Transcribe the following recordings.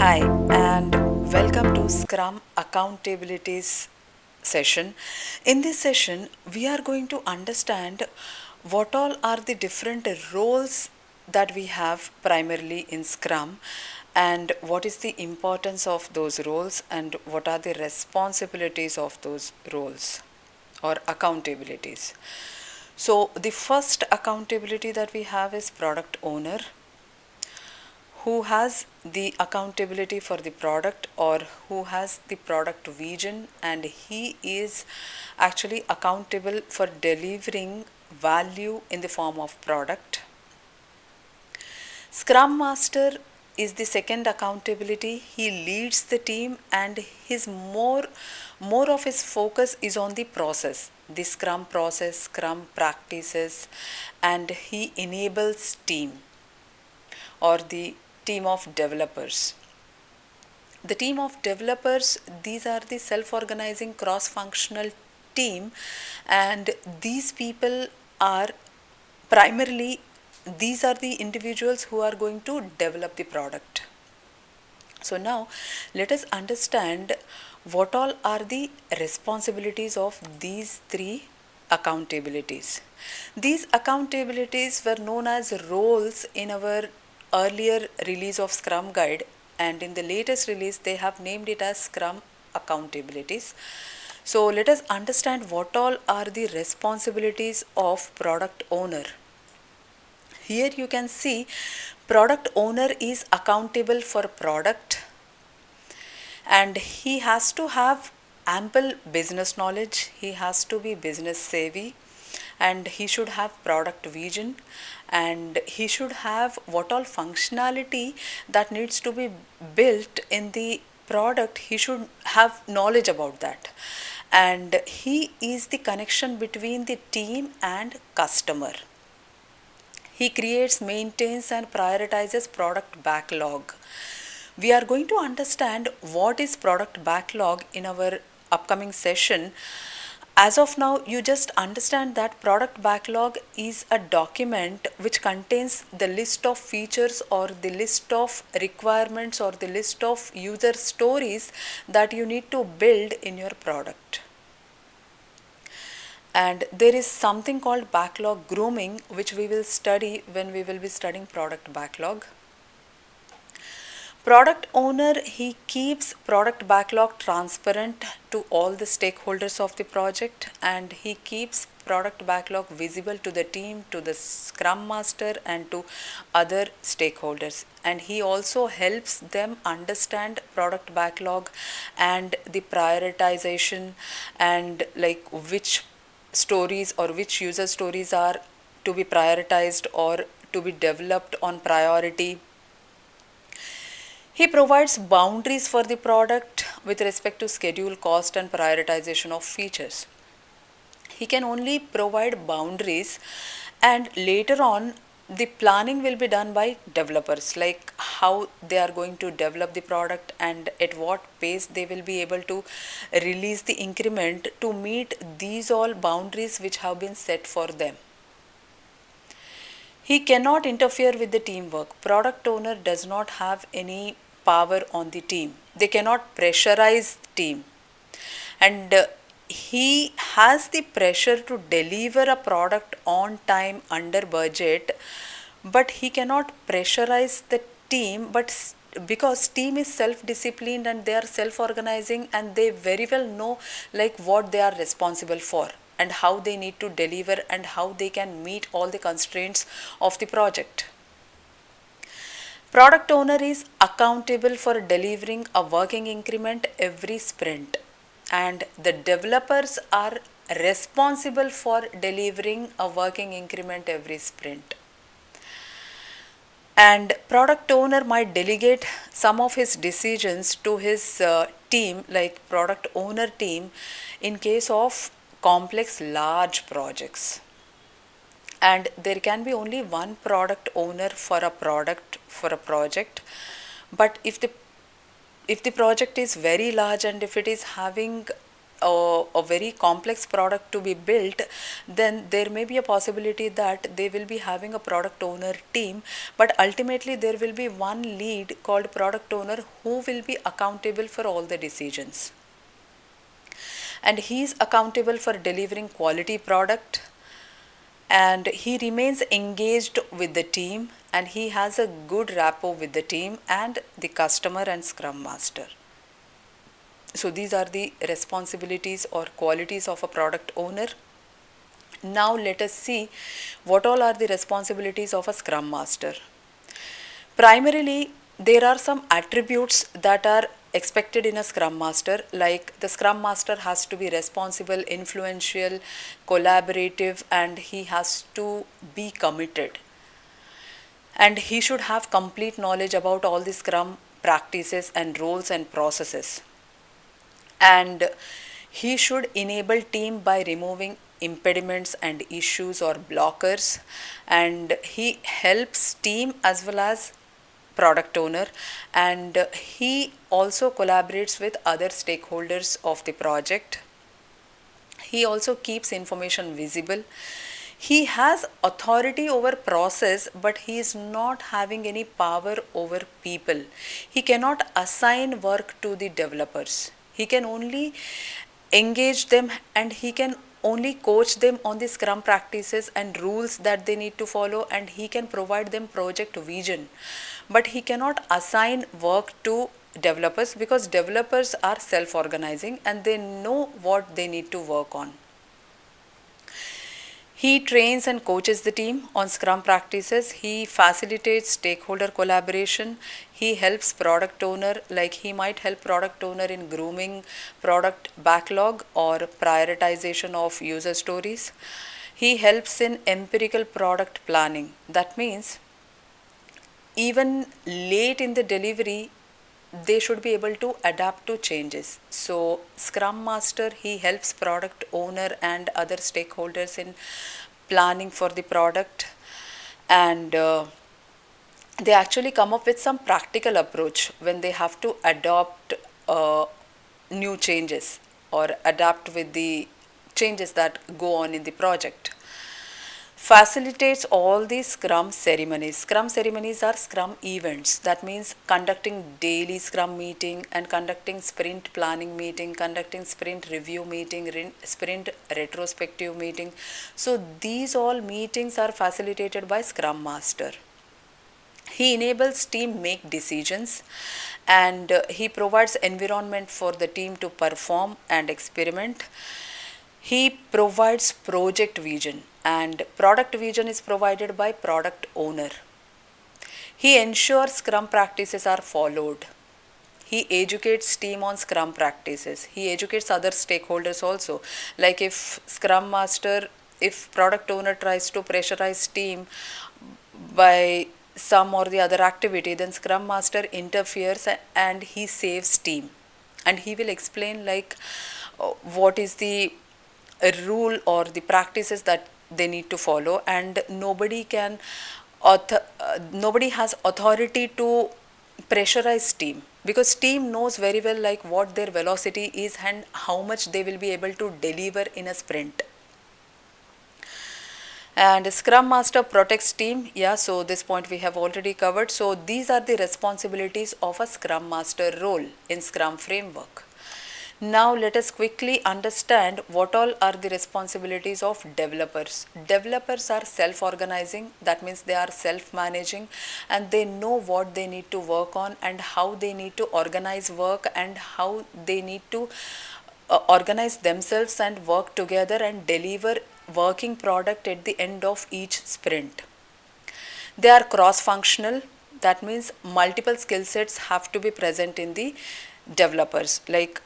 Hi, and welcome to Scrum Accountabilities session. In this session, we are going to understand what all are the different roles that we have primarily in Scrum and what is the importance of those roles and what are the responsibilities of those roles or accountabilities. So, the first accountability that we have is product owner, who has the accountability for the product or who has the product vision, and he is actually accountable for delivering value in the form of product. Scrum Master is the second accountability. He leads the team and his more of his focus is on the process, the Scrum process, Scrum practices, and he enables team or the team of developers. The team of developers, these are the self-organizing cross-functional team, and these people are primarily, these are the individuals who are going to develop the product. So now let us understand what all are the responsibilities of these three accountabilities. These accountabilities were known as roles in our earlier release of Scrum Guide, and in the latest release they have named it as Scrum accountabilities. So let us understand what all are the responsibilities of product owner. Here you can see product owner is accountable for product, and he has to have ample business knowledge, he has to be business savvy, and he should have product vision, and he should have what all functionality that needs to be built in the product, he should have knowledge about that. And he is the connection between the team and customer. He creates, maintains, and prioritizes product backlog. We are going to understand what is product backlog in our upcoming session. As of now, you just understand that product backlog is a document which contains the list of features or the list of requirements or the list of user stories that you need to build in your product. And there is something called backlog grooming, which we will study when we will be studying product backlog. Product owner, he keeps product backlog transparent to all the stakeholders of the project, and he keeps product backlog visible to the team, to the Scrum Master, and to other stakeholders. And he also helps them understand product backlog and the prioritization and like which stories or which user stories are to be prioritized or to be developed on priority. He provides boundaries for the product with respect to schedule, cost, and prioritization of features. He can only provide boundaries, and later on the planning will be done by developers, like how they are going to develop the product and at what pace they will be able to release the increment to meet these all boundaries which have been set for them. He cannot interfere with the teamwork. Product owner does not have any power on the team. They cannot pressurize team. And he has the pressure to deliver a product on time under budget, but he cannot pressurize the team, because team is self disciplined and they are self organizing and they very well know like what they are responsible for and how they need to deliver and how they can meet all the constraints of the project. Product owner is accountable for delivering a working increment every sprint, and the developers are responsible for delivering a working increment every sprint. And product owner might delegate some of his decisions to his team, like product owner team, in case of complex large projects. And there can be only one product owner for a project, but if the project is very large and if it is having a very complex product to be built, then there may be a possibility that they will be having a product owner team, but ultimately there will be one lead called product owner who will be accountable for all the decisions. And he is accountable for delivering quality product, and he remains engaged with the team, and he has a good rapport with the team and the customer and scrum master. So these are the responsibilities or qualities of a product owner. Now let us see what all are the responsibilities of a scrum master. Primarily, there are some attributes that are expected in a scrum master, like the scrum master has to be responsible, influential, collaborative, and he has to be committed. And he should have complete knowledge about all the scrum practices and roles and processes. And he should enable team by removing impediments and issues or blockers, and he helps team as well as product owner, and he also collaborates with other stakeholders of the project. He also keeps information visible. He has authority over process, but he is not having any power over people. He cannot assign work to the developers. He can only engage them, and he can only coach them on the scrum practices and rules that they need to follow, and he can provide them project vision. But he cannot assign work to developers, because developers are self-organizing and they know what they need to work on. He trains and coaches the team on Scrum practices. He facilitates stakeholder collaboration. He helps product owner, like he might help product owner in grooming product backlog or prioritization of user stories. He helps in empirical product planning. That means even late in the delivery, they should be able to adapt to changes. So Scrum Master, he helps product owner and other stakeholders in planning for the product, and they actually come up with some practical approach when they have to adopt new changes or adapt with the changes that go on in the project. Facilitates all the Scrum ceremonies. Scrum ceremonies are Scrum events. That means conducting daily Scrum meeting and conducting sprint planning meeting, conducting sprint review meeting, sprint retrospective meeting. So these all meetings are facilitated by Scrum Master. He enables team make decisions, and he provides environment for the team to perform and experiment. He provides project vision, and product vision is provided by product owner. He ensures Scrum practices are followed. He educates team on Scrum practices. He educates other stakeholders also. Like if Scrum Master, if product owner tries to pressurize team by some or the other activity, then Scrum Master interferes and he saves team. And he will explain like what is the rule or the practices that they need to follow, and nobody has authority to pressurize team, because team knows very well like what their velocity is and how much they will be able to deliver in a sprint. And Scrum Master protects team. Yeah, so this point we have already covered. So these are the responsibilities of a Scrum Master role in Scrum framework. Now let us quickly understand what all are the responsibilities of developers. Developers are self-organizing, that means they are self-managing, and they know what they need to work on and how they need to organize work and how they need to organize themselves and work together and deliver working product at the end of each sprint. They are cross-functional, that means multiple skill sets have to be present in the developers. Like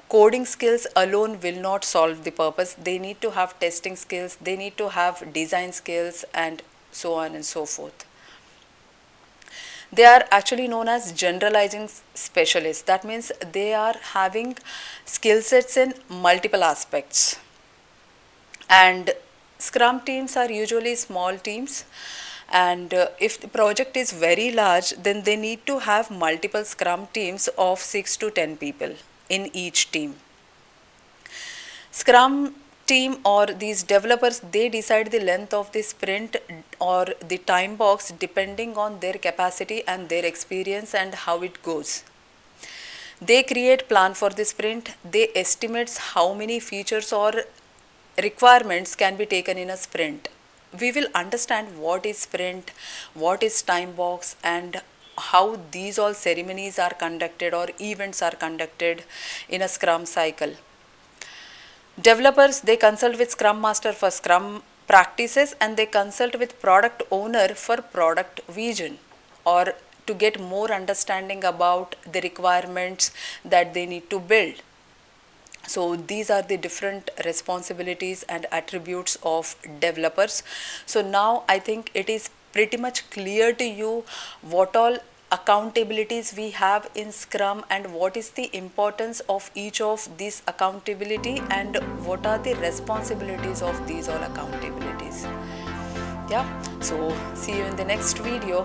coding skills alone will not solve the purpose. They need to have testing skills, they need to have design skills, and so on and so forth. They are actually known as generalizing specialists. That means they are having skill sets in multiple aspects. And Scrum teams are usually small teams, and if the project is very large, then they need to have multiple Scrum teams of 6 to 10 people in each team. Scrum team or these developers, they decide the length of the sprint or the time box depending on their capacity and their experience and how it goes. They create plan for the sprint. They estimates how many features or requirements can be taken in a sprint. We will understand what is sprint, what is time box, and how these all ceremonies are conducted or events are conducted in a scrum cycle. Developers, they consult with scrum master for scrum practices, and they consult with product owner for product vision, or to get more understanding about the requirements that they need to build. So these are the different responsibilities and attributes of developers. So now I think it is pretty much clear to you what all accountabilities we have in Scrum and what is the importance of each of these accountability and what are the responsibilities of these all accountabilities. Yeah, so see you in the next video.